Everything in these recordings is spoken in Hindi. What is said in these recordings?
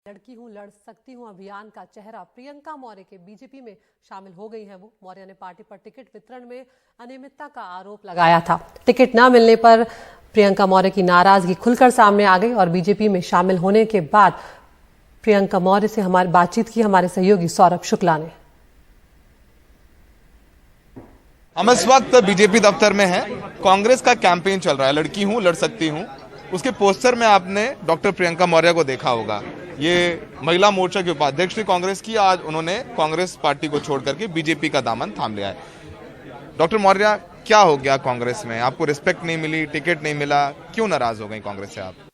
लड़की हूं लड़ सकती हूं अभियान का चेहरा प्रियंका मौर्य के बीजेपी में शामिल हो गई हैं। वो मौर्य ने पार्टी पर टिकट वितरण में अनियमितता का आरोप लगाया था। टिकट न मिलने पर प्रियंका मौर्य की नाराजगी खुलकर सामने आ गई और बीजेपी में शामिल होने के बाद प्रियंका मौर्य से हमारी बातचीत की हमारे सहयोगी सौरभ शुक्ला ने। हम इस वक्त बीजेपी दफ्तर में हैं। कांग्रेस का कैंपेन चल रहा है, लड़की हूं लड़ सकती हूं। उसके पोस्टर में आपने डॉक्टर प्रियंका मौर्य को देखा होगा। ये महिला मोर्चा की उपाध्यक्ष थी कांग्रेस की। आज उन्होंने कांग्रेस पार्टी को छोड़ करके बीजेपी का दामन थाम लिया है। डॉक्टर मौर्य, क्या हो गया कांग्रेस में? आपको रिस्पेक्ट नहीं मिली, टिकट नहीं मिला, क्यों नाराज हो गई कांग्रेस से आप?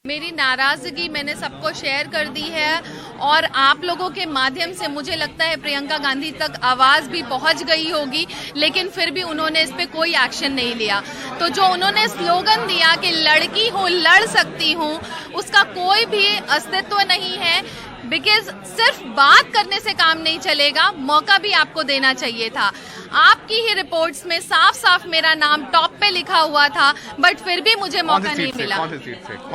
मेरी नाराजगी मैंने सबको शेयर कर दी है और आप लोगों के माध्यम से मुझे लगता है प्रियंका गांधी तक आवाज भी पहुंच गई होगी, लेकिन फिर भी उन्होंने इस पे कोई एक्शन नहीं लिया। तो जो उन्होंने स्लोगन दिया कि लड़की हूं लड़ सकती हूं, उसका कोई भी अस्तित्व नहीं है। बिकॉज सिर्फ बात करने से काम नहीं चलेगा, मौका भी आपको देना चाहिए था। आपकी ही रिपोर्ट्स में साफ साफ मेरा नाम टॉप पे लिखा हुआ था, बट फिर भी मुझे मौका नहीं मिला।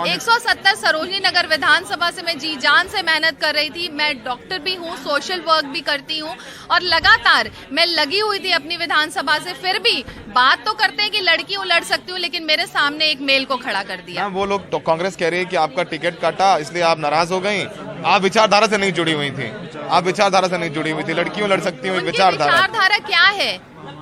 170 सरोजनी नगर विधानसभा से मैं जी जान से मेहनत कर रही थी। मैं डॉक्टर भी हूँ, सोशल वर्क भी करती हूँ और लगातार मैं लगी हुई थी अपनी विधानसभा से। फिर भी बात तो करते हैं कि लड़की हूँ लड़ सकती हूँ, लेकिन मेरे सामने एक मेल को खड़ा कर दिया। वो लोग तो कांग्रेस कह रही है कि आपका टिकट काटा इसलिए आप नाराज हो गई। आप विचारधारा से नहीं जुड़ी हुई थी, आप विचारधारा से नहीं जुड़ी हुई थी। लड़कियों लड़ सकती हूँ, विचारधारा क्या है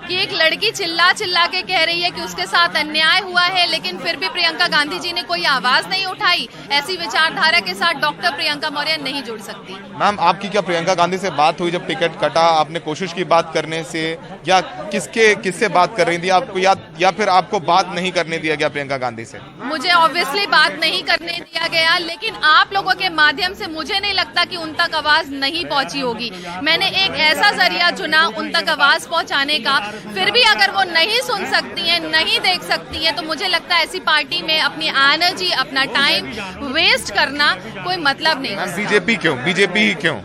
कि एक लड़की चिल्ला चिल्ला के कह रही है कि उसके साथ अन्याय हुआ है, लेकिन फिर भी प्रियंका गांधी जी ने कोई आवाज नहीं उठाई। ऐसी विचारधारा के साथ डॉक्टर प्रियंका मौर्य नहीं जुड़ सकती। मैम, आपकी क्या प्रियंका गांधी से बात हुई जब टिकट कटा? आपने कोशिश की बात करने से, या किससे बात कर रही थी आपको, या फिर आपको बात नहीं करने दिया गया प्रियंका गांधी से? मुझे ऑब्वियसली बात नहीं करने दिया गया, लेकिन आप लोगों के माध्यम से मुझे नहीं लगता कि उन तक आवाज नहीं पहुंची होगी। मैंने एक ऐसा जरिया चुना उन तक आवाज पहुंचाने का। फिर भी अगर वो नहीं सुन सकती हैं, नहीं देख सकती हैं, तो मुझे लगता है ऐसी पार्टी में अपनी एनर्जी, अपना टाइम वेस्ट करना कोई मतलब नहीं। बीजेपी क्यों? बीजेपी ही क्यों?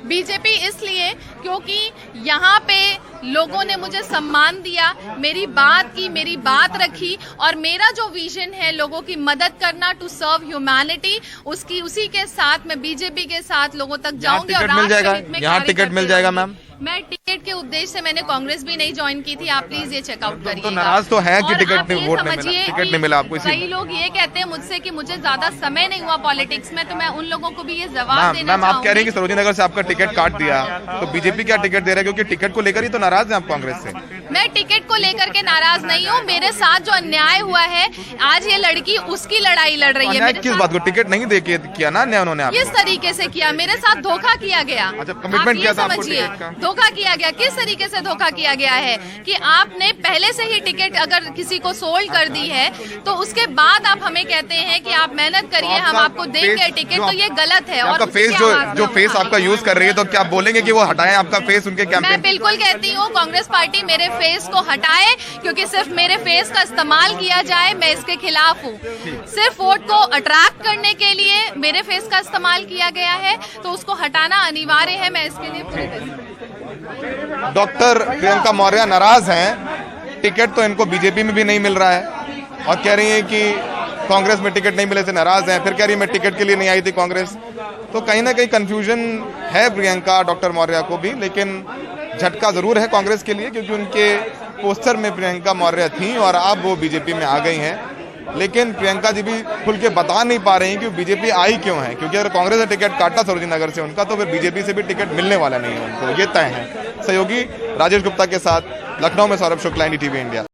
बीजेपी इसलिए क्योंकि यहाँ पे लोगों ने मुझे सम्मान दिया, मेरी बात की, मेरी बात रखी, और मेरा जो विजन है लोगों की मदद करना, टू सर्व ह्यूमैनिटी, उसी के साथ मैं बीजेपी के साथ लोगों तक जाऊंगी। और यहाँ टिकट मिल जाएगा मैम? मैं टिकट के उद्देश्य से मैंने कांग्रेस भी नहीं ज्वाइन की थी। आप प्लीज ये चेकआउट करिए। तो नाराज तो है कि टिकट नहीं मिला आपको। कई लोग ये कहते हैं मुझसे कि मुझे ज्यादा समय नहीं हुआ पॉलिटिक्स में, तो मैं उन लोगों को भी ये जवाब देना चाहूंगी। आप कह रही हैं कि सरोजनी नगर से आपका टिकट काट दिया, तो बीजेपी क्या टिकट दे रहा है? क्योंकि टिकट को लेकर ही तो नाराज है आप कांग्रेस से। मैं टिकट को लेकर के नाराज नहीं हूँ। मेरे साथ जो अन्याय हुआ है, आज ये लड़की उसकी लड़ाई लड़ रही है। किस बात को? टिकट नहीं दे के किया ना अन्याय उन्होंने? किस तरीके से किया? मेरे साथ धोखा किया गया। कमिटमेंट किया था आपको टिकट का? धोखा किया गया। किस तरीके से धोखा किया गया है कि आपने पहले से ही टिकट अगर किसी को सोल्ड कर दी है, तो उसके बाद आप हमें कहते हैं कि आप मेहनत करिए, हम आपको देंगे टिकट, तो ये गलत है। और फेस जो फेस आपका यूज कर रही है, तो क्या बोलेंगे कि वो हटाएं आपका फेस उनके कैंपेन? मैं बिल्कुल कहती हूँ कांग्रेस पार्टी मेरे फेस को हटाए, क्योंकि सिर्फ मेरे फेस का इस्तेमाल किया जाए, मैं इसके खिलाफ हूँ। सिर्फ वोट को अट्रैक्ट करने के लिए मेरे फेस का इस्तेमाल किया गया है, तो उसको हटाना अनिवार्य है। मैं इसके लिए पूरी तरह। डॉक्टर प्रियंका मौर्य नाराज हैं। टिकट तो इनको बीजेपी में भी नहीं मिल रहा है और कह रही हैं कि कांग्रेस में टिकट नहीं मिले से नाराज हैं। फिर कह रही है मैं टिकट के लिए नहीं आई थी कांग्रेस। तो कहीं ना कहीं कंफ्यूजन है प्रियंका डॉक्टर मौर्य को भी, लेकिन झटका जरूर है कांग्रेस के लिए, क्योंकि उनके पोस्टर में प्रियंका मौर्य थी और अब वो बीजेपी में आ गई हैं। लेकिन प्रियंका जी भी खुल के बता नहीं पा रही हैं कि बीजेपी आई क्यों है, क्योंकि अगर कांग्रेस ने टिकट काटा सरोजनी नगर से उनका, तो फिर बीजेपी से भी टिकट मिलने वाला नहीं है उनको, ये तय है। सहयोगी राजेश गुप्ता के साथ लखनऊ में सौरभ शुक्ला, NDTV इंडिया।